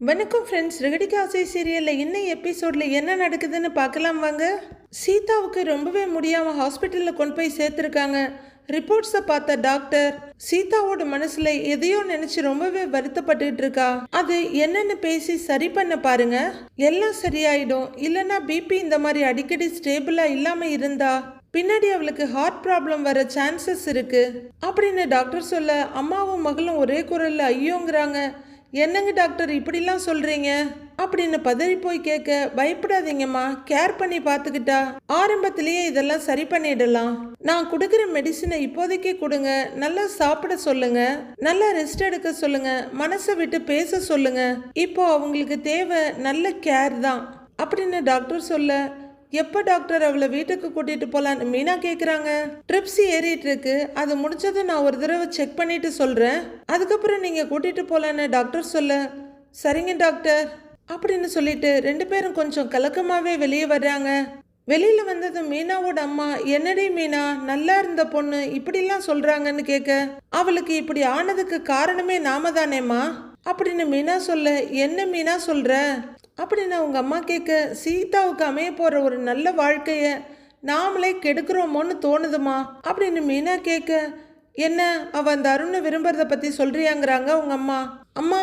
வணக்கம் ஃப்ரெண்ட்ஸ். ரெகடிக்கு ஆசை சீரியலில் இன்னும் எபிசோடில் என்ன நடக்குதுன்னு பார்க்கலாம் வாங்க. சீதாவுக்கு ரொம்பவே முடியாமல் ஹாஸ்பிட்டலில் கொண்டு போய் சேர்த்துருக்காங்க. ரிப்போர்ட்ஸை பார்த்த டாக்டர் சீதாவோட மனசில் எதையோ நினச்சி ரொம்பவே வருத்தப்பட்டுக்கிட்டு இருக்கா. அது என்னன்னு பேசி சரி பண்ண பாருங்க, எல்லாம் சரியாயிடும். இல்லைன்னா பிபி இந்த மாதிரி அடிக்கடி ஸ்டேபிளாக இல்லாமல் இருந்தா பின்னாடி அவளுக்கு ஹார்ட் ப்ராப்ளம் வர சான்சஸ் இருக்கு அப்படின்னு டாக்டர் சொல்ல, அம்மாவும் மகளும் ஒரே குரல்ல ஐயோங்கிறாங்க. என்னங்க டாக்டர் இப்படிலாம் சொல்றீங்க அப்படின்னு பதறி போய் கேட்க, பயப்படாதீங்கம்மா, கேர் பண்ணி பார்த்துக்கிட்டா ஆரம்பத்திலேயே இதெல்லாம் சரி பண்ணிடலாம். நான் கொடுக்குற மெடிசினை இப்போதைக்கு கொடுங்க, நல்லா சாப்பிட சொல்லுங்க, நல்லா ரெஸ்ட் எடுக்க சொல்லுங்க, மனசை விட்டு பேச சொல்லுங்க. இப்போ அவங்களுக்கு தேவை நல்ல கேர் தான் அப்படின்னு டாக்டர் சொல்ல, எப்போ டாக்டர் அவளை வீட்டுக்கு கூட்டிட்டு போலான்னு மீனா கேட்குறாங்க. ட்ரிப்ஸ் ஏறிட்டு இருக்கு, அது முடிச்சதும் நான் ஒரு தடவை செக் பண்ணிட்டு சொல்றேன், அதுக்கப்புறம் நீங்க கூட்டிட்டு போலான்னு டாக்டர் சொல்ல, சரிங்க டாக்டர் அப்படின்னு சொல்லிட்டு ரெண்டு பேரும் கொஞ்சம் கலக்கமாவே வெளியே வர்றாங்க. வெளியில வந்தது மீனாவோட அம்மா, என்னடி மீனா, நல்லா இருந்த பொண்ணு இப்படிலாம் சொல்றாங்கன்னு கேட்க, அவளுக்கு இப்படி ஆனதுக்கு காரணமே நாம தானேம்மா அப்படின்னு மீனா சொல்ல, என்ன மீனா சொல்ற அப்படின்னு அவங்க அம்மா கேட்க, சீதாவுக்கு அமைய போற ஒரு நல்ல வாழ்க்கைய நாமளே கெடுக்கிறோமோன்னு தோணுதுமா அப்படின்னு மீனா கேட்க, என்ன அவ அந்த அருணை விரும்புறத பத்தி சொல்றியாங்கிறாங்க அவங்க அம்மா. அம்மா,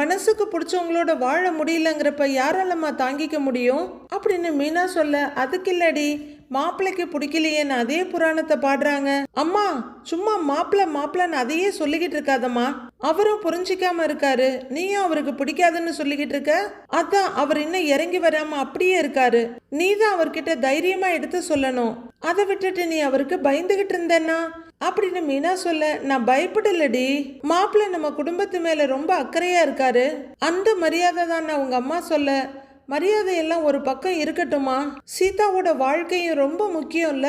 மனசுக்கு பிடிச்சவங்களோட வாழ முடியலங்கிறப்ப யாராலம்மா தாங்கிக்க முடியும் அப்படின்னு மீனா சொல்ல, அதுக்கு இல்லடி, மாப்பிள்ளைக்கு பிடிக்கலையேன்னு அதே புராணத்தை பாடுறாங்க. அம்மா, சும்மா மாப்பிள்ளன்னு அதையே சொல்லிக்கிட்டு இருக்காதம்மா, அவரும் புரிஞ்சிக்காம இருக்காரு, நீயும் அவருக்கு பிடிக்காதுன்னு சொல்லிக்கிட்டு இருக்க, அதான் அவர் இன்னும் இறங்கி வராம அப்படியே இருக்காரு. நீ தான் அவர்கிட்ட தைரியமா எடுத்து சொல்லணும், அதை விட்டுட்டு நீ அவருக்கு பயந்துகிட்டு இருந்தேன்னா அப்படின்னு மீனா சொல்ல, நான் பயப்படலடி, மாப்பிள்ளை நம்ம குடும்பத்து மேல ரொம்ப அக்கறையா இருக்காரு, அந்த மரியாதை தான் உங்க அம்மா சொல்ல, மரியாதையெல்லாம் ஒரு பக்கம் இருக்கட்டுமா, சீதாவோட வாழ்க்கையும் ரொம்ப முக்கியம்ல,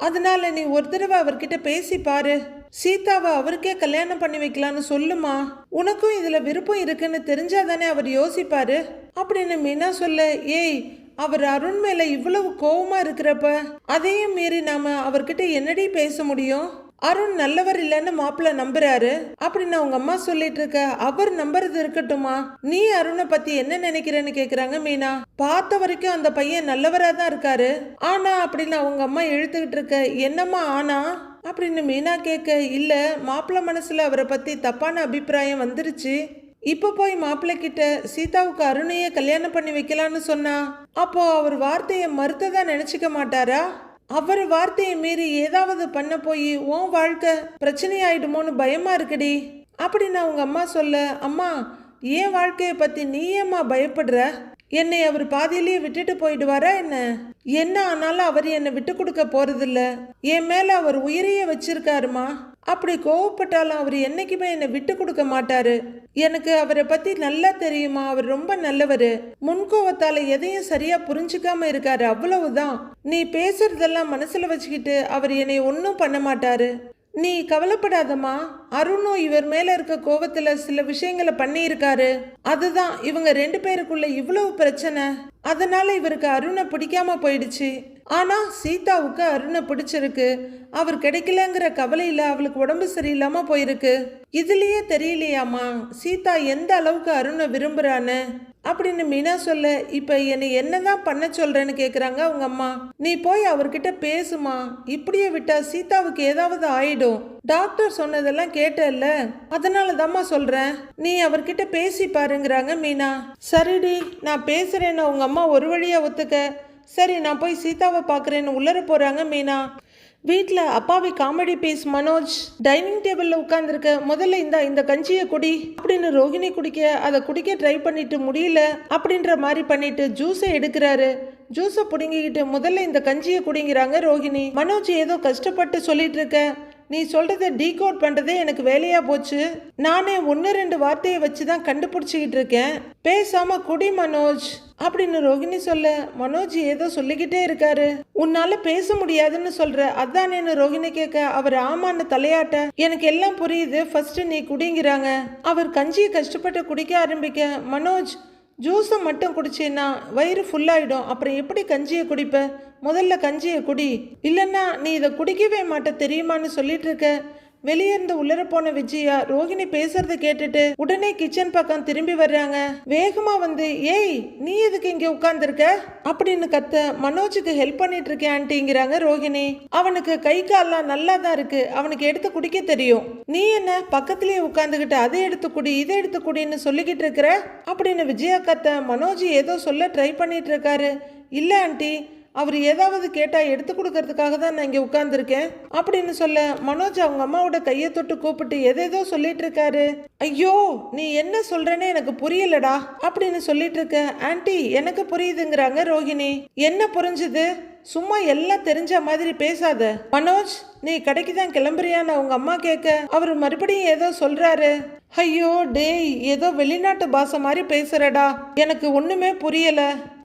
அதனால நீ ஒரு தடவை அவர்கிட்ட பேசி பாரு, சீதாவை அவருக்கே கல்யாணம் பண்ணி வைக்கலான்னு சொல்லுமா, உனக்கும் இதுல விருப்பம் இருக்குன்னு தெரிஞ்சாதானே அவர் யோசிப்பாரு அப்படின்னு மீனா சொல்ல, ஏய், அவர் அருண் மேல இவ்வளவு கோவமா இருக்கிறப்ப அதையும் மீறி நாம அவர்கிட்ட என்னடி பேச முடியும், அருண் நல்லவர் இல்லைன்னு மாப்பிள்ள நம்புறாரு அப்படின்னு அவங்க அம்மா சொல்லிட்டு இருக்க, அவர் நம்புறது இருக்கட்டுமா, நீ அருணை பத்தி என்ன நினைக்கிறேன்னு கேக்குறாங்க மீனா. பார்த்த வரைக்கும் அந்த பையன் நல்லவரா தான் இருக்காரு, ஆனா அப்படின்னு அவங்க அம்மா இழுத்துக்கிட்டு இருக்க, என்னம்மா ஆனா அப்படின்னு மீனா கேட்க, இல்ல, மாப்பிள்ள மனசுல அவரை பத்தி தப்பான அபிப்பிராயம் வந்துருச்சு, இப்ப போய் மாப்பிள்ளை கிட்ட சீதாவுக்கு அருணையே கல்யாணம் பண்ணி வைக்கலான்னு சொன்னா அப்போ அவர் வார்த்தையை மறுத்ததா நினைச்சுக்க மாட்டாரா, அவர் வார்த்தையை மீறி ஏதாவது பண்ண போய் உன் வாழ்க்கை பிரச்சனை ஆயிடுமோன்னு பயமா இருக்குடி அப்படின்னு அவங்க அம்மா சொல்ல, அம்மா, என் வாழ்க்கையை பத்தி நீ ஏம்மா பயப்படுற, என்னை அவர் பாதியிலேயே விட்டுட்டு போயிடுவாரா என்ன, என்ன ஆனாலும் அவர் என்னை விட்டு கொடுக்க போறதில்ல, என் மேல அவர் உயிரையே வச்சிருக்காருமா, அப்படி கோவப்பட்டாலும் அவர் என்னைக்குமே என்னை விட்டு கொடுக்க மாட்டாரு, எனக்கு அவரை பத்தி நல்லா தெரியுமா, அவர் ரொம்ப நல்லவரு, முன்கோவத்தால எதையும் சரியா புரிஞ்சுக்காம இருக்காரு, அவ்வளவுதான், நீ பேசுறதெல்லாம் மனசுல வச்சுக்கிட்டு அவர் என்னை ஒன்னும் பண்ண மாட்டாரு, நீ கவலைப்படாதம்மா, அருணும் இவர் மேல இருக்க கோவத்துல சில விஷயங்களை பண்ணியிருக்காரு, அதுதான் இவங்க ரெண்டு பேருக்குள்ள இவ்வளவு பிரச்சனை, அதனால இவருக்கு அருணை பிடிக்காம போயிடுச்சு, ஆனா சீதாவுக்கு அருணை பிடிச்சிருக்கு, அவர் கிடைக்கலங்கிற கவலையில அவளுக்கு உடம்பு சரியில்லாம போயிருக்கு, இதுலயே தெரியலையாமா சீதா எந்த அளவுக்கு அருணை விரும்புறான்னு அப்படின்னு மீனா சொல்ல, இப்ப என்னை என்னதான் பண்ண சொல்றேன்னு கேக்குறாங்க அவங்க அம்மா. நீ போய் அவர்கிட்ட பேசுமா, இப்படியே விட்டா சீதாவுக்கு ஏதாவது ஆயிடும், டாக்டர் சொன்னதெல்லாம் கேட்டல்ல, அதனால தாம்மா சொல்றேன், நீ அவர்கிட்ட பேசி பாருங்கிறாங்க மீனா. சரிடி, நான் பேசுறேன்னு உங்க அம்மா ஒரு வழியா ஒத்துக்க, சரி நான் போய் சீதாவை பாக்குறேன்னு உள்ளர போறாங்க மீனா. வீட்டில் அப்பாவி காமெடி பீஸ் மனோஜ் டைனிங் டேபிளில் உட்காந்துருக்க, முதல்ல இந்த கஞ்சியை குடி அப்படின்னு ரோகிணி குடிக்க, அதை குடிக்க ட்ரை பண்ணிட்டு முடியல அப்படின்ற மாதிரி பண்ணிட்டு ஜூஸை எடுக்கிறாரு. ஜூஸை பிடுங்கிக்கிட்டு முதல்ல இந்த கஞ்சியை குடிங்கிறாங்க ரோகிணி. மனோஜ் ஏதோ கஷ்டப்பட்டு சொல்லிட்டு இருக்க, நீ சொல்றத டீகோட் பண்றதே எனக்கு வேலையா போச்சு, நானே 1-2 வார்த்தையை வச்சுதான் கண்டுபிடிச்சிக்கிட்டு இருக்கேன், பேசாம குடி மனோஜ் அப்படின்னு ரோகிணி சொல்ல, மனோஜ் ஏதோ சொல்லிக்கிட்டே இருக்காரு, உன்னால பேச முடியாதுன்னு சொல்ற அதானேன்னு ரோகிணி கேட்க, அவர் ஆமான்னு தலையாட்ட, எனக்கு எல்லாம் புரியுது, ஃபர்ஸ்ட் நீ குடிங்கிறாங்க. அவர் கஞ்சியை கஷ்டப்பட்டு குடிக்க ஆரம்பிக்க, மனோஜ், ஜூஸை மட்டும் குடிச்சேன்னா வயிறு ஃபுல்லாயிடும், அப்புறம் எப்படி கஞ்சியை குடிப்ப, முதல்ல கஞ்சியை குடி, இல்லைன்னா நீ இதை குடிக்கவே மாட்ட தெரியுமான்னு சொல்லிட்டு இருக்க, வெளியே இருந்து உள்ளர போன விஜயா ரோஹிணி பேசுறத கேட்டுட்டு உடனே கிச்சன் பக்கம் திரும்பி வர்றாங்க. வேகமா வந்து, ஏய் நீ எதுக்கு இங்க உட்கார்ந்துருக்க அப்படின்னு கத்த, மனோஜுக்கு ஹெல்ப் பண்ணிட்டு இருக்கேன் ஆன்ட்டிங்கிறாங்க ரோஹிணி. அவனுக்கு கை கால்லாம் நல்லா தான் இருக்கு, அவனுக்கு எடுத்து குடிக்க தெரியும். நீ என்ன பக்கத்திலேயே உட்கார்ந்துகிட்டு அதை எடுத்து குடி இதை எடுத்து குடின்னு சொல்லிக்கிட்டு இருக்கிற அப்படின்னு விஜயா கத்த, மனோஜ் ஏதோ சொல்ல ட்ரை பண்ணிட்டு இருக்காரு. இல்ல ஆன்ட்டி, அவர் ஏதாவது கேட்டா எடுத்து கொடுக்கறதுக்காக தான் நான் இங்க உட்கார்ந்துருக்கேன் அப்படின்னு சொல்ல, மனோஜ் அவங்க அம்மாவோட கையை தொட்டு கூப்பிட்டு எதேதோ சொல்லிட்டு இருக்காரு. ஐயோ நீ என்ன சொல்றேன்னு எனக்கு புரியலடா அப்படின்னு சொல்லிட்டு இருக்க. ஆன்ட்டி எனக்கு புரியுதுங்கிறாங்க ரோஹிணி. என்ன புரிஞ்சுது? சும்மா எல்லாம் தெரிஞ்ச மாதிரி பேசாத. மனோஜ் நீ கடைக்கு தான் கிளம்புறியான்னு அவங்க அம்மா கேட்க, அவர் மறுபடியும் ஏதோ சொல்றாரு. ஐயோ டேய், ஏதோ வெளிநாட்டு பாஷை மாதிரி பேசுறடா, எனக்கு ஒண்ணுமே புரியல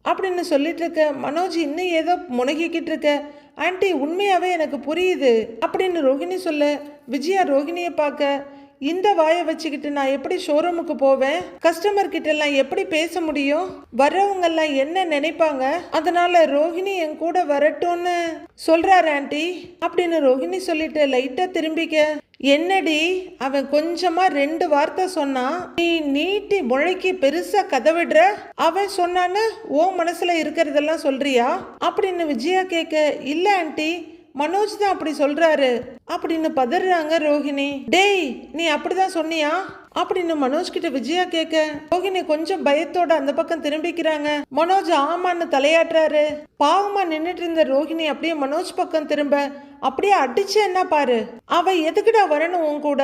அப்படின்னு சொல்லிட்டு இருக்க. மனோஜ் இன்னும் ஏதோ முனகிக்கிட்டு இருக்க. ஆன்ட்டி உண்மையாவே எனக்கு புரியுது அப்படின்னு ரோஹிணி சொல்ல, விஜயா ரோஹிணியை பார்க்க, இந்த வாயை வச்சுக்கிட்டு நான் எப்படி ஷோரூமுக்கு போவேன்? கஸ்டமர் கிட்ட எல்லாம் எப்படி பேச முடியும்? வர்றவங்க எல்லாம் என்ன நினைப்பாங்க? அதனால ரோஹிணி என் கூட வரட்டும்னு சொல்றாரு ஆன்ட்டி அப்படின்னு ரோஹிணி சொல்லிட்டு லைட்டா திரும்பிக்க, என்னடி அவன் கொஞ்சமா 2 வார்த்தை சொன்னா நீ நீட்டி முளைக்கி பெருசா கதவிடுற? அவன் சொன்னான்னு ஓ மனசுல இருக்கிறதெல்லாம் சொல்றியா அப்படின்னு விஜயா கேட்க, இல்ல ஆன்ட்டி மனோஜ் தான் அப்படி சொல்றாரு அப்படின்னு பதறாங்க ரோஹிணி. டேய் நீ அப்படிதான் சொன்னியா அப்படின்னு மனோஜ் கிட்ட விஜயா கேட்க, ரோஹிணி கொஞ்சம் பயத்தோட அந்த பக்கம் திரும்பிக்கிறாங்க. மனோஜ் ஆமான்னு தலையாட்டுறாரு. பாவமா நின்னுட்டு இருந்த ரோஹிணி அப்படியே மனோஜ் பக்கம் திரும்ப, அப்படியே அடிச்சு என்ன பாரு, அவ எதுக்குடா வரணும் உன் கூட?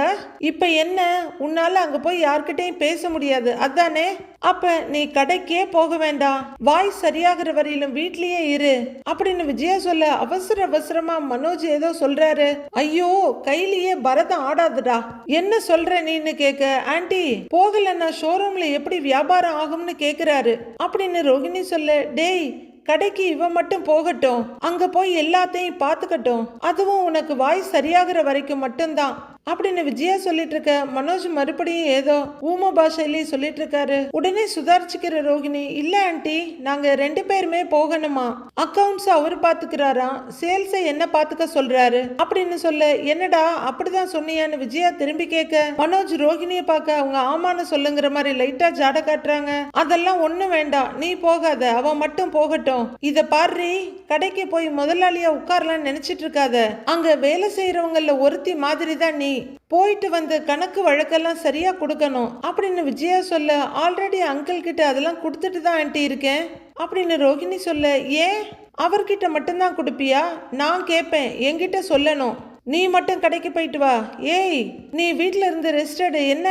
இப்ப என்ன உன்னால அங்க போய் யார்கிட்டையும் பேச முடியாது அதானே? அப்ப நீ கடைக்கே போக வேண்டாம், வாய் சரியாகிற வரையிலும் வீட்லயே இரு அப்படின்னு விஜயா சொல்ல, அவசர அவசரமா மனோஜ் ஏதோ சொல்றாரு. ஐயோ கையிலேயே பரதம் ஆடாதுடா, என்ன சொல்ற நீன்னு கேட்க, ஆன்ட்டி போகலன்னா ஷோரூம்ல எப்படி வியாபாரம் ஆகும்னு கேக்குறாரு அப்படின்னு ரோஹிணி சொல்ல, டேய் கடைக்கு இவ மட்டும் போகட்டும், அங்க போய் எல்லாத்தையும் பாத்துக்கட்டும், அதுவும் உனக்கு வாய் சரியாகிற வரைக்கும் மட்டும்தான் அப்படின்னு விஜயா சொல்லிட்டு இருக்க. மனோஜ் மறுபடியும் ஏதோ ஊம பாஷையிலேயே சொல்லிட்டு இருக்காரு. உடனே சுதாரிச்சுக்கிற ரோஹிணி, இல்ல ஆன்ட்டி நாங்க 2 பேருமே போகணுமா, அக்கவுண்ட்ஸ் அவரு பாத்துக்கிறாரா, சேல்ஸை என்ன பாத்துக்க சொல்றாரு அப்படின்னு சொல்ல, என்னடா அப்படிதான் சொன்னியான்னு விஜயா திரும்பி கேட்க, மனோஜ் ரோஹிணியை பார்க்க அவங்க ஆமான்னு சொல்லுங்கிற மாதிரி லைட்டா ஜாட காட்டுறாங்க. அதெல்லாம் ஒண்ணும் வேண்டாம், நீ போகாத, அவன் மட்டும் போகட்டும். இத பாரு, கடைக்கு போய் முதலாளியா உட்காரலான்னு நினைச்சிட்டு இருக்காத, அங்க வேலை செய்யறவங்கள ஒருத்தி மாதிரி தான் நீ, போயிட்டு வந்து கணக்கு வழக்கெல்லாம் சரியா கொடுக்கணும் அப்படின்னு விஜயா சொல்ல, ஆல்ரெடி அங்கிள் கிட்ட அதெல்லாம் கொடுத்துட்டு தான் ஆன்ட்டி இருக்கேன் அப்படின்னு ரோஹிணி சொல்ல, ஏன் அவர்கிட்ட மட்டும்தான் கொடுப்பியா? நான் கேட்பேன், என்கிட்ட சொல்லணும். நீ மட்டும் கடைக்கு போயிட்டு வா. ஏய் நீ வீட்டுல இருந்து ரெஸ்ட் எடு என்ன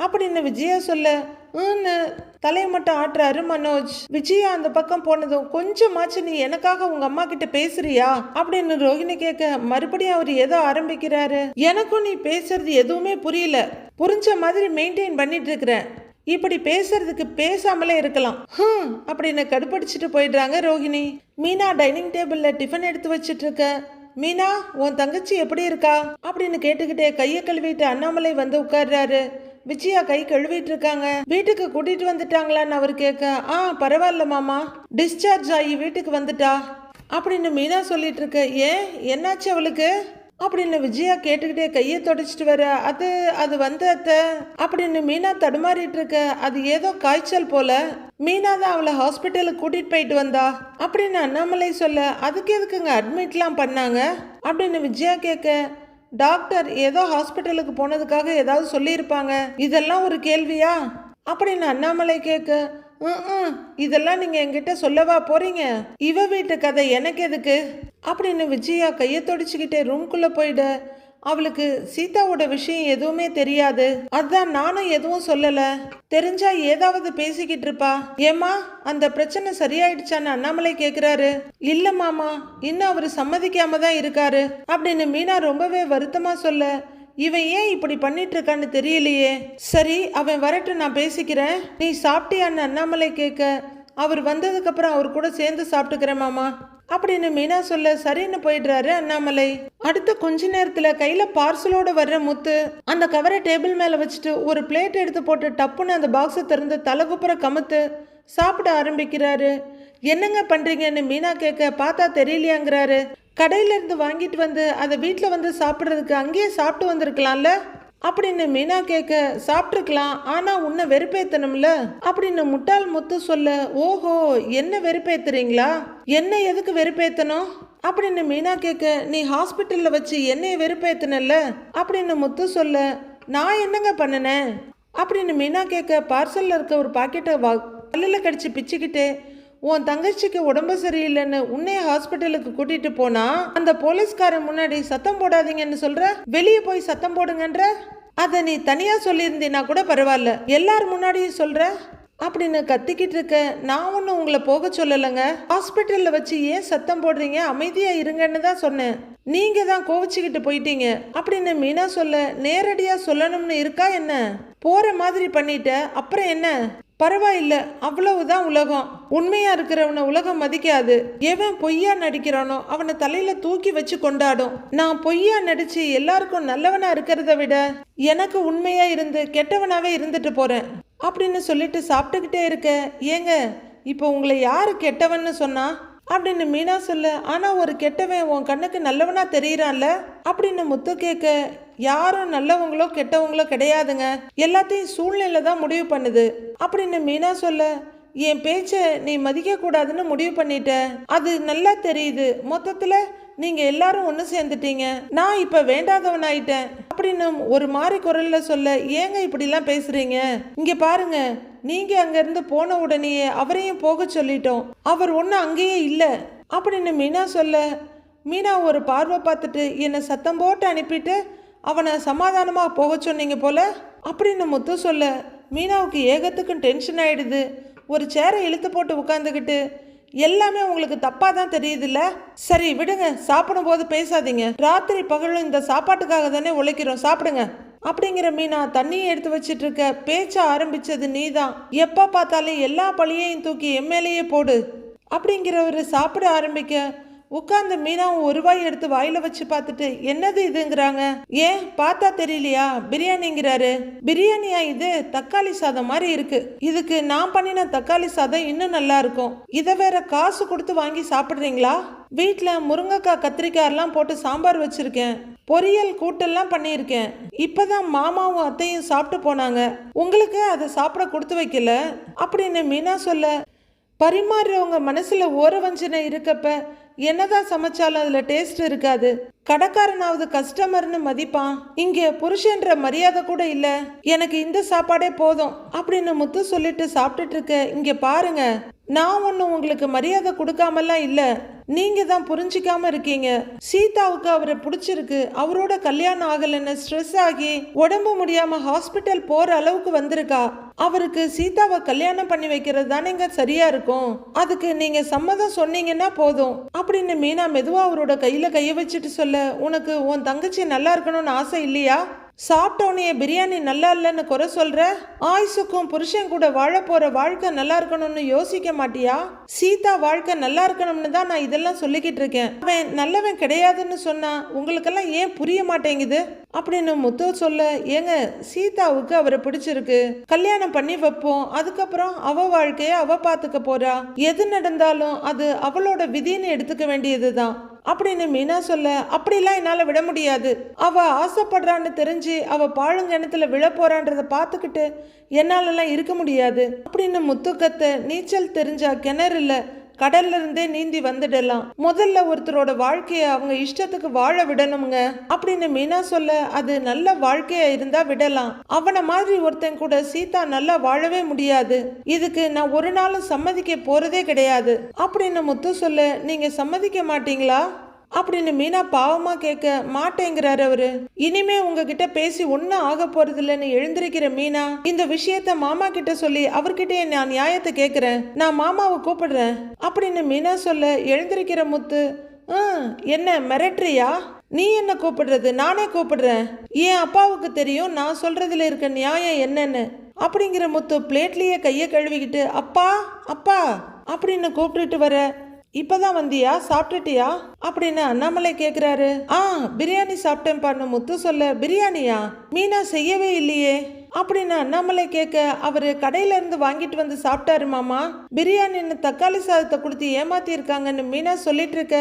அப்படின்னு விஜயா சொல்ல, தலையை மட்டும் ஆட்டுறாரு மனோஜ். விஜயா அந்த பக்கம் போனதும், கொஞ்சமாச்சு நீ எனக்காக உங்க அம்மா கிட்ட பேசுறியா அப்படின்னு ரோஹிணி கேட்க, மறுபடியும் அவர் ஏதோ ஆரம்பிக்கிறாரு. எனக்கும் நீ பேசுறது எதுவுமே புரியல, புரிஞ்ச மாதிரி மெயின்டைன் பண்ணிட்டு இருக்கிறேன், இப்படி பேசுறதுக்கு பேசாமலே இருக்கலாம் அப்படின்னு கடுப்படிச்சுட்டு போயிடுறாங்க ரோஹிணி. மீனா டைனிங் டேபிள்ல டிஃபன் எடுத்து வச்சிட்டு இருக்க. மீனா உன் தங்கச்சி எப்படி இருக்கா அப்படின்னு கேட்டுக்கிட்டே கையை கழுவிட்டு அண்ணாமலை வந்து உட்கார்றாரு. விஜயா கை கழுவிட்டு இருக்காங்க. வீட்டுக்கு கூட்டிட்டு வந்துட்டாங்களான்னு அவர் கேட்க, பரவாயில்ல மாமா, டிஸ்சார்ஜ் ஆகி வீட்டுக்கு வந்துட்டா அப்படின்னு மீனா சொல்லிட்டு இருக்க. ஏன் என்னாச்சு அவளுக்கு அப்படின்னு விஜயா கேட்டுக்கிட்டே கையை தொடச்சிட்டு வர. அது வந்து அத்தை அப்படின்னு மீனா தடுமாறிட்டு இருக்க. அது ஏதோ காய்ச்சல் போல, மீனா தான் அவளை ஹாஸ்பிட்டலுக்கு கூட்டிட்டு போயிட்டு வந்தா அப்படின்னு அண்ணாமலை சொல்ல, அதுக்கு எதுக்குங்க அட்மிட்லாம் பண்ணாங்க அப்படின்னு விஜயா கேட்க, டாக்டர் ஏதோ ஹாஸ்பிட்டலுக்கு போனதுக்காக ஏதாவது சொல்லியிருப்பாங்க, இதெல்லாம் ஒரு கேள்வியா அப்படின்னு அண்ணாமலை கேட்க, இதெல்லாம் நீங்க என்கிட்ட சொல்லவா போறீங்க, இவ வீட்டு கதை எனக்கு எதுக்கு அப்படின்னு விஜயா கையை தொடிச்சுக்கிட்டே ரூம்குள்ள போயிட. அவளுக்கு சீதாவோட விஷயம் எதுவுமே தெரியாது, அதான் நானும் எதுவும் சொல்லல, தெரிஞ்சா ஏதாவது பேசிக்கிட்டு இருப்பா. ஏமா அந்த பிரச்சனை சரியாயிடுச்சான்னு அண்ணாமலை கேக்குறாரு. இல்ல மாமா, இன்னும் அவரு சம்மதிக்காம தான் இருக்காரு அப்படின்னு மீனா ரொம்பவே வருத்தமா சொல்ல, இவன் ஏன் இப்படி பண்ணிட்டு இருக்கான்னு தெரியலையே. சரி அவன் வரட்டும், நான் பேசிக்கிறேன், நீ சாப்பிட்டியான்னு அண்ணாமலை கேட்க, அவர் வந்ததுக்கு அப்புறம் அவர் கூட சேர்ந்து சாப்பிட்டுக்கிறேன் மாமா அப்படின்னு மீனா சொல்ல, சரின்னு போயிடுறாரு அண்ணாமலை. அடுத்த கொஞ்ச நேரத்துல கையில பார்சலோட வர்ற முத்து அந்த கவரை டேபிள் மேல வச்சுட்டு ஒரு பிளேட் எடுத்து போட்டு டப்புன்னு அந்த பாக்ஸை திறந்து தலைகுப்புற கமுத்து சாப்பிட ஆரம்பிக்கிறாரு. என்னங்க பண்றீங்கன்னு மீனா கேட்க, பார்த்தா தெரியலையாங்கிறாரு. கடையில இருந்து வாங்கிட்டு வந்து அதை வீட்டில் வந்து சாப்பிட்றதுக்கு அங்கேயே சாப்பிட்டு வந்திருக்கலாம்ல அப்படின்னு மீனா கேட்க, சாப்பிட்ருக்கலாம், ஆனா உன்னை வெறுப்பேத்தணும்ல அப்படின்னு முட்டாள் முத்து சொல்ல, ஓஹோ என்ன வெறுப்பேத்துறீங்களா, என்ன எதுக்கு வெறுப்பேத்தணும் அப்படின்னு மீனா கேட்க, நீ ஹாஸ்பிட்டல்ல வச்சு என்னைய வெறுப்பேத்தனல்ல அப்படின்னு முத்து சொல்ல, நான் என்னங்க பண்ணினேன் அப்படின்னு மீனா கேட்க, பார்சல்ல இருக்க ஒரு பாக்கெட்டை கல்லில் கடிச்சு பிச்சுக்கிட்டு, உன் தங்கச்சிக்கு உடம்பு சரியில்லைன்னு உன்னைய ஹாஸ்பிட்டலுக்கு கூட்டிட்டு போனா அந்த போலீஸ்காரன் முன்னாடி சத்தம் போடாதீங்கன்னு சொல்ற, வெளியே போய் சத்தம் போடுங்கன்ற, அதை நீ தனியா சொல்லியிருந்தீனா கூட பரவாயில்ல, எல்லாரும் முன்னாடியும் சொல்ற அப்படின்னு கத்திக்கிட்டு இருக்க. நான் ஒன்றும் உங்களை போக சொல்லலைங்க, ஹாஸ்பிட்டல்ல வச்சு ஏன் சத்தம் போடுறீங்க, அமைதியா இருங்கன்னு தான் சொன்னேன், நீங்க தான் கோவிச்சுக்கிட்டு போயிட்டீங்க அப்படின்னு மீனா சொல்ல, நேரடியா சொல்லணும்னு இருக்கா என்ன, போற மாதிரி பண்ணிட்ட அப்புறம் என்ன, பரவாயில்ல, அவ்வளவுதான் உலகம், உண்மையா இருக்கிறவனை உலகம் மதிக்காது, எவன் பொய்யா நடிக்கிறானோ அவனை தலையில தூக்கி வச்சு கொண்டாடும், நான் பொய்யா நடிச்சு எல்லாருக்கும் நல்லவனா இருக்கிறத விட எனக்கு உண்மையா இருந்து கெட்டவனாவே இருந்துட்டு போறேன் அப்படின்னு சொல்லிட்டு சாப்பிட்டுக்கிட்டே இருக்க. ஏங்க இப்போ உங்களை யாரு கெட்டவன்னு சொன்னா அப்படின்னு மீனா சொல்ல, ஆனா ஒரு கெட்டவன் உன் கண்ணுக்கு நல்லவனா தெரியறான்ல அப்படின்னு முத்து கேட்க, யாரும் நல்லவங்களோ கெட்டவங்களோ கிடையாதுங்க, எல்லாத்தையும் சூழ்நிலை தான் முடிவு பண்ணுது அப்படின்னு மீனா சொல்ல, என் பேச்ச நீ மதிக்க கூடாதுன்னு முடிவு பண்ணிட்ட, அது நல்லா தெரியுது, மொத்தத்துல நீங்க எல்லாரும் ஒன்று சேர்ந்துட்டீங்க, நான் இப்ப வேண்டாதவன் ஆயிட்டேன் அப்படின்னு ஒரு மாதிரி குரல்ல சொல்ல, ஏங்க இப்படிலாம் பேசுறீங்க, இங்க பாருங்க, நீங்க அங்க இருந்து போன உடனேயே அவரையும் போக சொல்லிட்டோம், அவர் ஒன்றும் அங்கேயே இல்லை அப்படின்னு மீனா சொல்ல, மீனா ஒரு பார்வை பார்த்துட்டு என்னை சத்தம் போட்டு அனுப்பிட்டு அவனை சமாதானமா போக சொன்னீங்க போல அப்படின்னு முத்து சொல்ல, மீனாவுக்கு ஏகத்துக்கும் டென்ஷன் ஆயிடுது. ஒரு சேரை இழுத்து போட்டு உட்காந்துக்கிட்டு, எல்லாமே உங்களுக்கு தப்பா தான் தெரியுதுல்ல, சரி விடுங்க, சாப்பிடும் போது பேசாதீங்க, ராத்திரி பகலும் இந்த சாப்பாட்டுக்காக தானே உழைக்கிறோம், சாப்பிடுங்க அப்படிங்கிற மீனா தண்ணியை எடுத்து வச்சிட்டு இருக்க. பேச்ச ஆரம்பிச்சது நீதான், எப்ப பார்த்தாலும் எல்லா பழியையும் தூக்கி எம்எல்ஏயே போடு அப்படிங்கிறவரு சாப்பிட ஆரம்பிக்க, உட்கார்ந்து மீனாவும் ஒரு வாய் எடுத்து வாயில வச்சு பார்த்துட்டு, என்னது இதுங்கிறாங்க, ஏன் பார்த்தா தெரியலையா, பிரியாணிங்கிறாரு, பிரியாணியா இது, தக்காளி சாதம் மாதிரி இருக்கு, இதுக்கு நான் பண்ணின தக்காளி சாதம் இன்னும் நல்லா இருக்கும், இதை வேற காசு கொடுத்து வாங்கி சாப்பிடுறீங்களா, வீட்டில் முருங்கைக்காய் கத்திரிக்காயெல்லாம் போட்டு சாம்பார் வச்சிருக்கேன், பொரியல் கூட்டெல்லாம் பண்ணியிருக்கேன், இப்பதான் மாமாவும் அத்தையும் சாப்பிட்டு போனாங்க, உங்களுக்கு அதை சாப்பிட கொடுத்து வைக்கல அப்படின்னு மீனா சொல்ல, பரிமாறுறவங்க மனசுல ஓர வஞ்சனை இருக்கப்ப என்னதான் சமைச்சாலும் அதுல டேஸ்ட் இருக்காது, கடைக்காரனாவது கஸ்டமர்னு மதிப்பான், இங்க புருஷன்ற மரியாதை கூட இல்ல, எனக்கு இந்த சாப்பாடே போதும் அப்படின்னு முத்து சொல்லிட்டு சாப்பிட்டுட்டு இருக்க. இங்க பாருங்க, நான் ஒன்னும் உங்களுக்கு மரியாதை கொடுக்காமலாம் இல்ல, நீங்க தான் புரிஞ்சிக்காம இருக்கீங்க, சீதாவுக்கு அவரை பிடிச்சிருக்கு, அவரோட கல்யாணம் ஆகலன்னு ஸ்ட்ரெஸ் ஆகி உடம்பு முடியாம ஹாஸ்பிட்டல் போற அளவுக்கு வந்திருக்கா, அவருக்கு சீதாவை கல்யாணம் பண்ணி வைக்கிறது தானேங்க சரியா இருக்கும், அதுக்கு நீங்க சம்மதம் சொன்னீங்கன்னா போதும் அப்படின்னு மீனா மெதுவா அவரோட கையில கைய வச்சுட்டு சொல்ல, உனக்கு உன் தங்கச்சி நல்லா இருக்கணும்னு ஆசை இல்லையா, சாப்பிட்டோன்னே பிரியாணி நல்லா இல்லைன்னு குறை சொல்ற, ஆயுசுக்கும் புருஷன் கூட வாழ போற வாழ்க்கை நல்லா இருக்கணும்னு யோசிக்க மாட்டியா, சீதா வாழ்க்கை நல்லா இருக்கணும்னு தான் நான் இதெல்லாம் சொல்லிக்கிட்டு இருக்கேன், அவன் நல்லவன் கிடையாதுன்னு சொன்னா உங்களுக்கெல்லாம் ஏன் புரிய மாட்டேங்குது அப்படின்னு முத்து சொல்ல, ஏங்க சீதாவுக்கு அவரை பிடிச்சிருக்கு, கல்யாணம் பண்ணி வைப்போம், அதுக்கப்புறம் அவ வாழ்க்கைய அவ பாத்துக்க போறா, எது நடந்தாலும் அது அவளோட விதின்னு எடுத்துக்க வேண்டியதுதான் அப்படின்னு மீனா சொல்ல, அப்படிலாம் என்னால விட முடியாது, அவ ஆசைப்படுறான்னு தெரிஞ்சு அவ பாழுங்கணத்துல விழ போறான்றத பாத்துக்கிட்டு என்னாலலாம் இருக்க முடியாது அப்படின்னு முத்துக்கத்த, நீச்சல் தெரிஞ்சா கிணறு இல்ல கடல்ல இருந்தே நீந்தி வந்துடலாம், முதல்ல ஒருத்தரோட வாழ்க்கைய அவங்க இஷ்டத்துக்கு வாழ விடணுங்க அப்படின்னு மீனா சொல்ல, அது நல்ல வாழ்க்கையா இருந்தா விடலாம், அவனை மாதிரி ஒருத்தன் கூட சீதா நல்லா வாழவே முடியாது, இதுக்கு நான் ஒரு நாளும் சம்மதிக்க போறதே கிடையாது அப்படின்னு முத்து சொல்ல, நீங்க சம்மதிக்க மாட்டீங்களா அப்படின்னு மீனா பாவமா கேட்க, மாட்டேங்கிறாரு அவரு, இனிமே உங்ககிட்ட பேசி ஒன்னும் ஆக போறது இல்லைன்னு எழுந்திருக்கிற மீனா, இந்த விஷயத்த மாமா கிட்ட சொல்லி அவர்கிட்ட நான் நியாயத்தை கேட்கிறேன், நான் மாமாவை கூப்பிடுறேன் அப்படின்னு மீனா சொல்ல, எழுந்திருக்கிற முத்து, என்ன மிரட்டுறியா, நீ என்ன கூப்பிடுறது, நானே கூப்பிடுறேன், என் அப்பாவுக்கு தெரியும் நான் சொல்றதுல இருக்க நியாயம் என்னன்னு அப்படிங்கிற முத்து பிளேட்லயே கையை கழுவிக்கிட்டு, அப்பா அப்பா அப்படின்னு கூப்பிட்டுட்டு வர, இப்பதான் வந்தியா, சாப்பிட்டுட்டியா அப்படின்னு அண்ணாமலை கேக்குறாரு. பிரியாணி சாப்பிட்டேன் பாரு முத்து சொல்ல, பிரியாணியா, மீனா செய்யவே இல்லையே அப்படின்னு அண்ணாமலை கேட்க, அவரு கடையில இருந்து வாங்கிட்டு வந்து சாப்பிட்டாரு மாமா, பிரியாணின்னு தக்காளி சாதத்தை கொடுத்து ஏமாத்தி இருக்காங்கன்னு மீனா சொல்லிட்டு இருக்க.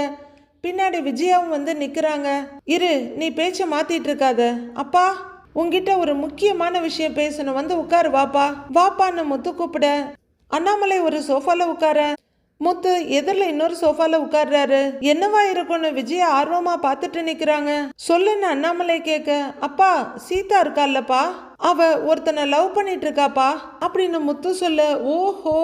பின்னாடி விஜயாவும் வந்து நிக்கிறாங்க. இரு, நீ பேச்ச மாத்திட்டு இருக்காத. அப்பா, உன்கிட்ட ஒரு முக்கியமான விஷயம் பேசணும், வந்து உட்காரு, வாப்பா வாப்பான்னு முத்து கூப்பிட அண்ணாமலை ஒரு சோஃபால உட்கார முத்து எதிரில் இன்னொரு சோஃபால உட்கார்றாரு. என்னவா இருக்கும்னு விஜயா ஆர்வமா பார்த்துட்டு நிக்கிறாங்க. சொல்லுன்னு அண்ணாமலை கேட்க, அப்பா சீதா இருக்கால்லப்பா, அவ ஒருத்தனை லவ் பண்ணிட்டு இருக்காப்பா அப்படின்னு முத்து சொல்ல, ஓஹோ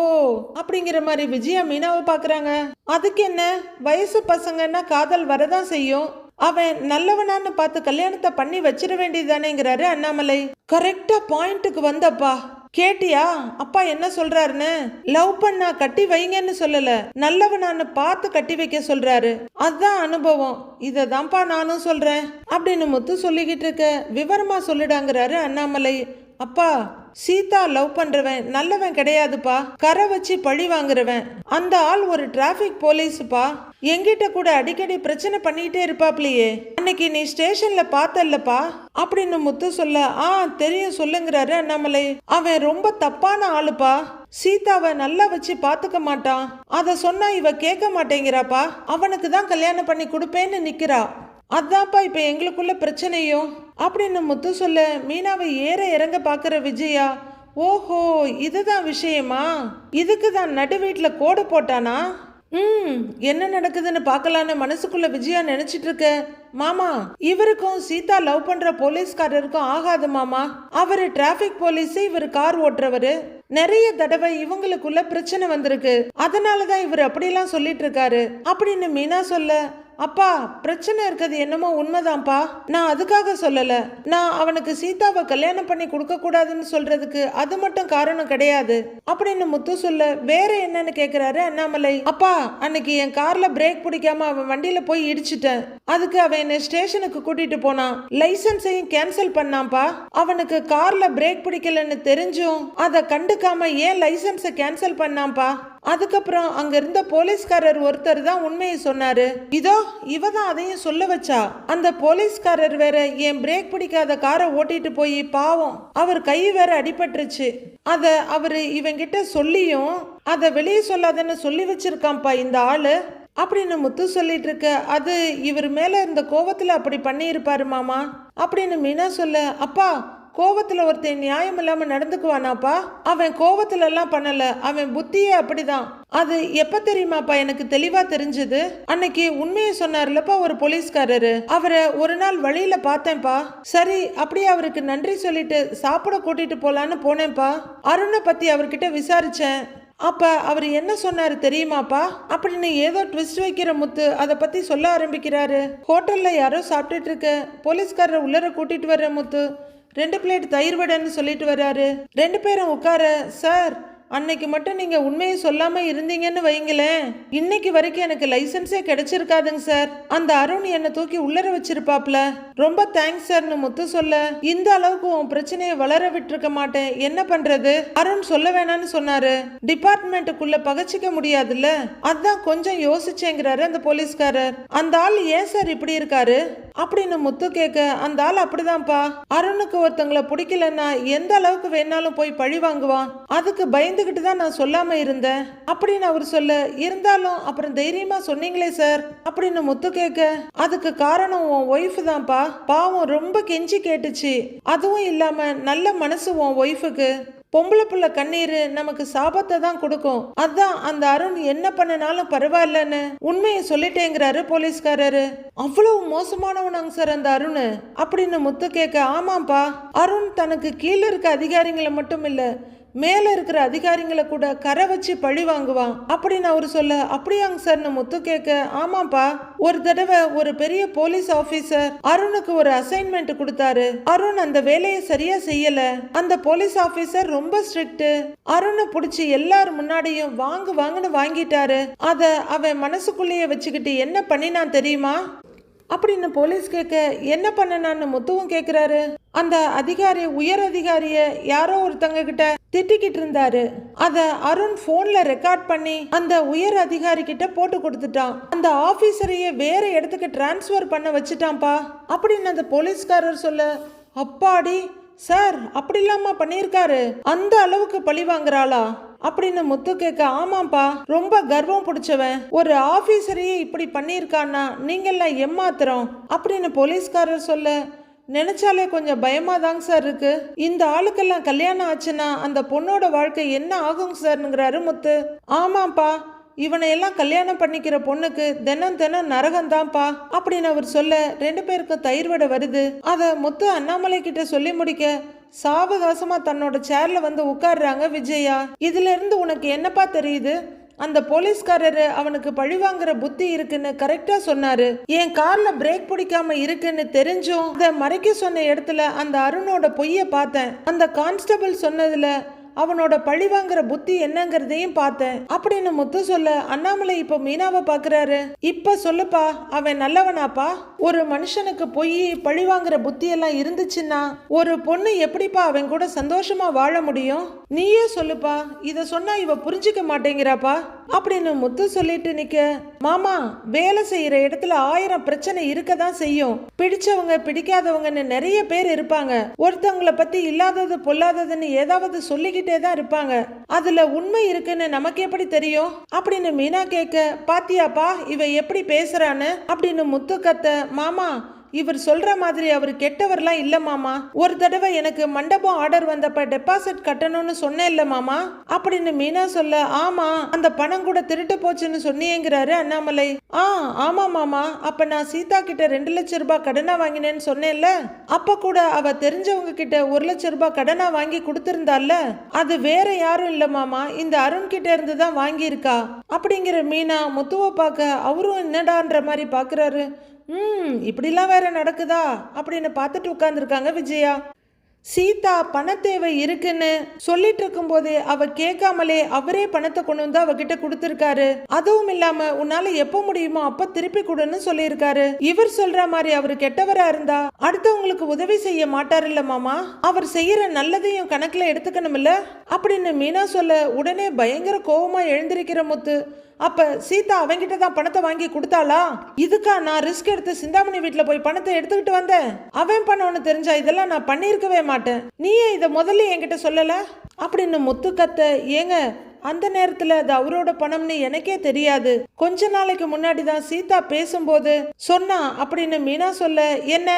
அப்படிங்கிற மாதிரி விஜயா மீனாவை பாக்குறாங்க. அதுக்கு என்ன, வயசு பசங்கன்னா காதல் வரதான் செய்யும், அவன் நல்லவனான்னு பார்த்து கல்யாணத்தை பண்ணி வச்சிட வேண்டியதானேங்கிறாரு அண்ணாமலை. கரெக்டா பாயிண்ட்டுக்கு வந்தப்பா. கேட்டியா அப்பா என்ன சொல்றாருன்னு? லவ் பண்ணா கட்டி வைங்கன்னு சொல்லல, நல்லவனான்னு பார்த்து கட்டி வைக்க சொல்றாரு. அதுதான் அனுபவம், இததான்ப்பா நானும் சொல்றேன் அப்படின்னு முத்து சொல்லிக்கிட்டு இருக்க, விவரமா சொல்லிடாங்கிறாரு அண்ணாமலை. அப்பா, சீதா லவ் பண்றவன் நல்லவன் கிடையாதுப்பா, கரை வச்சு பழி வாங்குறவன். அந்த ஆள் ஒரு டிராபிக் போலீஸ்ப்பா, எங்கிட்ட கூட அடிக்கடி பிரச்சனை பண்ணிட்டே இருப்பாப்லையே, அன்னைக்கு நீ ஸ்டேஷன்ல பார்த்தல்லப்பா அப்படின்னு முத்து சொல்ல, தெரியும் சொல்லுங்கிறாரு அண்ணாமலை. அவன் ரொம்ப தப்பான ஆளுப்பா, சீதாவை நல்லா வச்சு பாத்துக்க மாட்டான், அத சொன்னா இவ கேட்க மாட்டேங்கிறாப்பா, அவனுக்கு தான் கல்யாணம் பண்ணி கொடுப்பேன்னு நிக்கிறா, அதான்ப்பா இப்ப எங்களுக்குள்ள பிரச்சனையும் அப்படின்னு முத்து சொல்ல, மீனாவை ஏற இறங்க பாக்குற விஜயா, ஓஹோ இதுதான் விஷயமா, இதுக்கு தான் நடு வீட்டுல கோடு போட்டானா? என்ன நடக்குதுன்னு பார்க்கலான்னு மனசுக்குள்ள விஜயா நினைச்சிட்டு இருக்க. மாமா, இவருக்கும் சீதா லவ் பண்ற போலீஸ்காரருக்கும் ஆகாது மாமா, அவரு டிராபிக் போலீஸ், இவர் கார் ஓட்டுறவரு, நிறைய தடவை இவங்களுக்குள்ள பிரச்சனை வந்திருக்கு, அதனாலதான் இவர் அப்படிலாம் சொல்லிட்டு இருக்காரு அப்படின்னு மீனா சொல்ல, அப்பா பிரச்சனை இருக்கிறது என்னமோ உண்மைதான்ப்பா, நான் அதுக்காக சொல்லல, நான் அவனுக்கு சீதாவை கல்யாணம் பண்ணி கொடுக்க கூடாதுன்னு சொல்றதுக்கு அது மட்டும் காரணம் கிடையாது அப்படின்னு முத்து சொல்ல, வேற என்னன்னு கேக்குறாரு அண்ணாமலை. அப்பா, அன்னைக்கு என் கார்ல பிரேக் பிடிக்காம அவன் வண்டியில போய் இடிச்சிட்டேன், அதுக்கு அவன் என்ன ஸ்டேஷனுக்கு கூட்டிட்டு போனான், லைசன்ஸையும் கேன்சல் பண்ணான்ப்பா, அவனுக்கு கார்ல பிரேக் பிடிக்கலன்னு தெரிஞ்சும் அதை கண்டுக்காம ஏன் லைசன்ஸை கேன்சல் பண்ணான்ப்பா, அதுக்கப்புறம் அங்க இருந்த போலீஸ்காரர் ஒருத்தர் தான் உண்மையை சொன்னாரு, இதோ இவதான் அதையும் சொல்ல வச்சா, அந்த போலீஸ்காரர் வேற என் பிரேக் பிடிக்காத காரை ஓட்டிட்டு போய் பாவம் அவர் கை வேற அடிபட்டுருச்சு, அத அவரு இவங்கிட்ட சொல்லியும் அதை வெளியே சொல்லாதன்னு சொல்லி வச்சிருக்கான்ப்பா இந்த ஆளு அப்படின்னு முத்து சொல்லிட்டு இருக்க, அது இவர் மேல இருந்த கோவத்துல அப்படி பண்ணி இருப்பாரு மாமா அப்படின்னு மீனா சொல்ல, அப்பா கோவத்துல ஒருத்தன் நியாயம் இல்லாம நடந்துக்குவானாப்பா, அவன் கோவத்துல எல்லாம் பண்ணல, அவன் புத்தியே அப்படிதான், அது எப்ப தெரியுமாப்பா எனக்கு தெளிவா தெரிஞ்சது, அன்னைக்கு உண்மையை சொன்னார்லப்பா ஒரு போலீஸ்காரரு, அவரை ஒரு நாள் வழியில பார்த்தேன்ப்பா, சரி அப்படியே அவருக்கு நன்றி சொல்லிட்டு சாப்பிட கூட்டிட்டு போலான்னு போனேன்ப்பா, அருணை பத்தி அவர்கிட்ட விசாரிச்சேன், அப்ப அவர் என்ன சொன்னாரு தெரியுமாப்பா அப்படின்னு ஏதோ ட்விஸ்ட் வைக்கிற முத்து அதை பத்தி சொல்ல ஆரம்பிக்கிறாரு. ஹோட்டல்ல யாரோ சாப்பிட்டுட்டு இருக்க போலீஸ்காரரை உள்ளர கூட்டிட்டு வர்ற முத்து 2 பிளேட் தயிர் வடைன்னு சொல்லிட்டு வர்றாரு. 2 பேரும் உட்கார, சார் அன்னைக்கு மட்டும் நீங்க உண்மையை சொல்லாம இருந்தீங்கன்னு வைங்களேன், இன்னைக்கு வரைக்கும் எனக்கு லைசன்ஸே கிடைச்சிருக்காதுங்க சார், அந்த அருண் என்ன தூக்கி உள்ளர வச்சிருப்பாப்ல, ரொம்ப தேங்க்ஸ் சார்னு முத்து சொல்ல, இந்த அளவுக்கு உன் பிரச்சனையை வளர விட்டுருக்க மாட்டேன், என்ன பண்றது, அருண் சொல்ல வேணான்னு சொன்னாரு, டிபார்ட்மெண்ட்டுக்குள்ள பகச்சிக்க முடியாதுல்ல, அதான் கொஞ்சம் யோசிச்சேங்கிறாரு அந்த போலீஸ்காரர், அந்த ஆள் ஏன் சார் இப்படி இருக்காரு அப்படின்னு முத்து கேட்க, அந்த ஆள் அப்படிதான்ப்பா, அருணுக்கு ஒருத்தங்களை பிடிக்கலன்னா எந்த அளவுக்கு வேணாலும் போய் பழி வாங்குவான், அதுக்கு பயந்துகிட்டு தான் நான் சொல்லாம இருந்தேன் அப்படின்னு அவர் சொல்ல, இருந்தாலும் அப்புறம் தைரியமா சொன்னீங்களே சார் அப்படின்னு முத்து கேட்க, அதுக்கு காரணம் உன் ஒய்ஃபு தான்ப்பா, பாவம் ரொம்ப கெஞ்சி கேட்டுச்சு, அதுவும் இல்லாம நல்ல மனசு உன் ஒய்ஃபுக்கு, பொம்பளை புள்ள கண்ணீர் நமக்கு சாபத்தை தான் கொடுக்கும், அதான் அந்த அருண் என்ன பண்ணனாலும் பரவாயில்லன்னு உண்மையை சொல்லிட்டேங்கிறாரு போலீஸ்காரரு. அவ்வளவு மோசமானவனாங்க சார் அந்த அருண் அப்படின்னு முத்து கேட்க, ஆமாப்பா, அருண் தனக்கு கீழே இருக்க அதிகாரிகளை மட்டும் இல்ல மேல இருக்கிற அதிகாரிகளை கூட கரை வச்சு பழி வாங்குவான் அப்படின்னு அவரு சொல்ல, அப்படியாங்க சார்னு முத்து கேட்க, ஆமாப்பா, ஒரு தடவை ஒரு பெரிய போலீஸ் ஆபீசர் அருணுக்கு ஒரு அசைன்மெண்ட் கொடுத்தாரு, அருண் அந்த வேலையை சரியா செய்யல, அந்த போலீஸ் ஆபீசர் ரொம்ப ஸ்ட்ரிக்ட், அருணை பிடிச்சி எல்லாரும் முன்னாடியும் வாங்குன்னு வாங்கிட்டாரு, அத அவன் மனசுக்குள்ளேயே வச்சுக்கிட்டு என்ன பண்ணினான் தெரியுமா அப்படின்னு போலீஸ் கேட்க, என்ன பண்ணனான்னு முத்துவும் கேக்குறாரு. அந்த அதிகாரி உயர் அதிகாரிய யாரோ ஒருத்தங்க கிட்ட திட்டிக்கிட்டு இருந்தாரு, அத அருண் போன்ல ரெக்கார்ட் பண்ணி அந்த உயர் அதிகாரி கிட்ட போட்டு கொடுத்துட்டான், அந்த ஆபீசரையே வேற இடத்துக்கு டிரான்ஸ்பர் பண்ண வச்சுட்டான்ப்பா அப்படின்னு அந்த போலீஸ்காரர் சொல்ல, அப்பாடி சார் அப்படி இல்லாம பண்ணியிருக்காரு, அந்த அளவுக்கு பழி வாங்குறாளா அப்படின்னு முத்து கேட்க, ஆமாப்பா, ரொம்ப கர்வம் பிடிச்சவன், ஒரு ஆபீசரையே இப்படி பண்ணியிருக்கான்னா நீங்கெல்லாம் ஏமாத்துறோம் அப்படின்னு போலீஸ்காரர் சொல்ல, நினைச்சாலே கொஞ்சம் பயமா தாங்க சார் இருக்கு. இந்த ஆளுக்கெல்லாம் கல்யாணம் ஆச்சுன்னா அந்த பொண்ணோட வாழ்க்கை என்ன ஆகுங்க சார்ங்கிறாரு முத்து. ஆமாப்பா, இவனை எல்லாம் கல்யாணம் பண்ணிக்கிற பொண்ணுக்கு தினம் தினம் நரகம்தான்ப்பா அப்படின்னு அவர் சொல்ல, 2 பேருக்கும் தயிர் வடை வருது. அத முத்து அண்ணாமலை கிட்ட சொல்லி முடிக்க சாவகாசமா தன்னோட சேர்ல வந்து உட்கார்றாங்க விஜயா. இதுல இருந்து உனக்கு என்னப்பா தெரியுது? அந்த போலீஸ்காரரு அவனுக்கு பழிவாங்குற புத்தி இருக்குன்னு கரெக்டா சொன்னாரு. என் கார்ல பிரேக் பிடிக்காம இருக்குன்னு தெரிஞ்சும் அதை மறைக்க சொன்ன இடத்துல அந்த அருணோட பொய்ய பார்த்தேன். அந்த கான்ஸ்டபிள் சொன்னதுல அவனோட பழி வாங்குற புத்தி என்னங்கிறதையும் பார்த்தேன் அப்படின்னு முத்து சொல்ல, அண்ணாமலை இப்போ மீனாவை பாக்குறாரு. இப்ப சொல்லுப்பா, அவன் நல்லவனாப்பா? ஒரு மனுஷனுக்கு பொய் பழி வாங்குற புத்தி எல்லாம் இருந்துச்சுன்னா ஒரு பொண்ணு எப்படிப்பா அவன் கூட சந்தோஷமா வாழ முடியும்? நீயே சொல்லுப்பா. இத சொன்னா இவ புரிஞ்சுக்க மாட்டேங்கிறாப்பா அப்படின்னு முத்து சொல்லிட்டு நிக்க, மாமா, வேலை செய்யற இடத்துல 1000 பிரச்சனை இருக்கதான் செய்யும். பிடிச்சவங்க பிடிக்காதவங்கன்னு நிறைய பேர் இருப்பாங்க. ஒருத்தவங்களை பத்தி இல்லாதது பொல்லாததுன்னு ஏதாவது சொல்லிக்கிட்டே தான் இருப்பாங்க. அதுல உண்மை இருக்குன்னு நமக்கு எப்படி தெரியும் அப்படின்னு மீனா கேட்க, பாத்தியாப்பா இவ எப்படி பேசுறான்னு அப்படின்னு முத்து கத்த, மாமா, இவர் சொல்ற மாதிரி அவர் கெட்டவர்லாம் இல்ல மாமா. ஒரு தடவை எனக்கு மண்டபம் ஆர்டர் வந்தப்ப டெபாசிட் கட்டணும்னு சொன்னேன் இல்ல மாமா அப்படின்னு மீனா சொல்ல, ஆமா, அந்த பணம் கூட திருட்டு போச்சுன்னு சொன்னீங்கிறாரு அண்ணாமலை. ஆமா மாமா, அப்ப நான் சீதா கிட்ட 2 லட்சம் ரூபாய் கடனா வாங்கினேன்னு சொன்னேன்ல, அப்ப கூட அவ தெரிஞ்சவங்க கிட்ட 1 லட்சம் ரூபாய் கடனா வாங்கி கொடுத்திருந்தால, அது வேற யாரும் இல்ல மாமா, இந்த அருண் கிட்ட இருந்து தான் வாங்கியிருக்கா அப்படிங்கிற மீனா முத்துவை பார்க்க அவரும் என்னடான்ற மாதிரி பாக்குறாரு. இப்படிலாம் வேற நடக்குதா அப்படின்னு பார்த்துட்டு உட்கார்ந்துருக்காங்க விஜயா. சீதா பண தேவை இருக்குன்னு சொல்லிட்டு இருக்கும் போதே அவ கேட்காமலே அவரே பணத்தை கொண்டு வந்து அவகிட்ட கொடுத்திருக்காரு. அதுவும் இல்லாம உன்னால எப்ப முடியுமோ அப்ப திருப்பி கொடுன்னு சொல்லியிருக்காரு. இவர் சொல்ற மாதிரி அவரு கெட்டவரா இருந்தா அடுத்தவங்களுக்கு உதவி செய்ய மாட்டாரு இல்ல மாமா, அவர் செய்யற நல்லதையும் கணக்குல எடுத்துக்கணும் இல்ல அப்படின்னு மீனா சொல்ல, உடனே பயங்கர கோபமா எழுந்திருக்கிற முத்து, அப்ப சீதா அவங்கிட்ட தான் பணத்தை வாங்கி கொடுத்தாளா? இதுக்கா நான் ரிஸ்க் எடுத்து சிந்தாமணி வீட்டுல போய் பணத்தை எடுத்துக்கிட்டு வந்தேன்? அவன் பண்ணவனு தெரிஞ்சா இதெல்லாம் நான் பண்ணிருக்கவே மாட்டேன். நீயே இதை முதல்ல என்கிட்ட சொல்லல அப்படின்னு முத்து கத்த, ஏங்க, அந்த நேரத்துல அது அவரோட பணம்னு எனக்கே தெரியாது. கொஞ்ச நாளைக்கு முன்னாடி தான் சீதா பேசும்போது சொன்னா அப்படின்னு மீனா சொல்ல, என்ன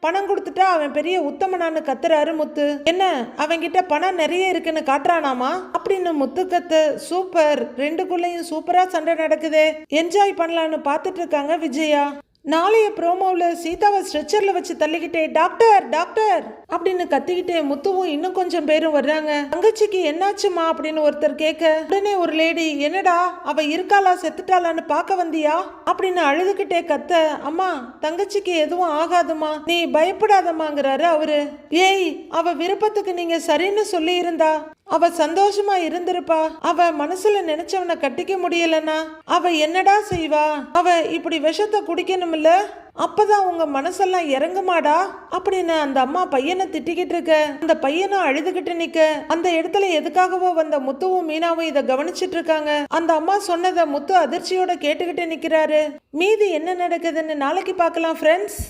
பணம் கொடுத்துட்டா அவன் பெரிய உத்தமனான்னு கத்துறாரு முத்து. என்ன அவன்கிட்ட பணம் நிறைய இருக்குன்னு காட்டுறானாமா அப்படின்னு முத்து கத்து. சூப்பர், 2குள்ளேயும் சூப்பரா சண்டை நடக்குதே, என்ஜாய் பண்ணலான்னு பார்த்துட்டு இருக்காங்க விஜயா. நாளைய ப்ரோமோவில் சீதாவை ஸ்ட்ரெச்சர்ல வச்சு தள்ளிக்கிட்டே டாக்டர் டாக்டர் அப்படின்னு கத்திக்கிட்டே முத்துவும் இன்னும் கொஞ்சம் பேரும் வர்றாங்க. தங்கச்சிக்கு என்னாச்சுமா அப்படின்னு ஒருத்தர் கேட்க, உடனே ஒரு லேடி, என்னடா அவ இருக்காளா செத்துட்டாளான்னு பார்க்க வந்தியா அப்படின்னு அழுதுகிட்டே கத்த, அம்மா தங்கச்சிக்கு எதுவும் ஆகாதுமா, நீ பயப்படாதம்மாங்கிறாரு அவரு. ஏய், அவ விருப்பத்துக்கு நீங்க சரின்னு சொல்லி இருந்தா அவ சந்தோஷமா இருந்திருப்பா. அவ மனசுல நினைச்சவனை கட்டிக்க முடியலன்னா அவ என்னடா செய்வா? அவ இப்படி விஷத்தை குடிக்கணும்ல, அப்பதான் உங்க மனசெல்லாம் இறங்குமாடா அப்படின்னு அந்த அம்மா பையனை திட்டிக்கிட்டு இருக்க, அந்த பையனும் அழுதுகிட்டு நிக்க, அந்த இடத்துல எதுக்காகவோ வந்த முத்துவும் மீனாவும் இதை கவனிச்சிட்டு இருக்காங்க. அந்த அம்மா சொன்னதை முத்து அதிர்ச்சியோட கேட்டுக்கிட்டு நிக்கிறாரு. மீதி என்ன நடக்குதுன்னு நாளைக்கு பார்க்கலாம் ஃப்ரெண்ட்ஸ்.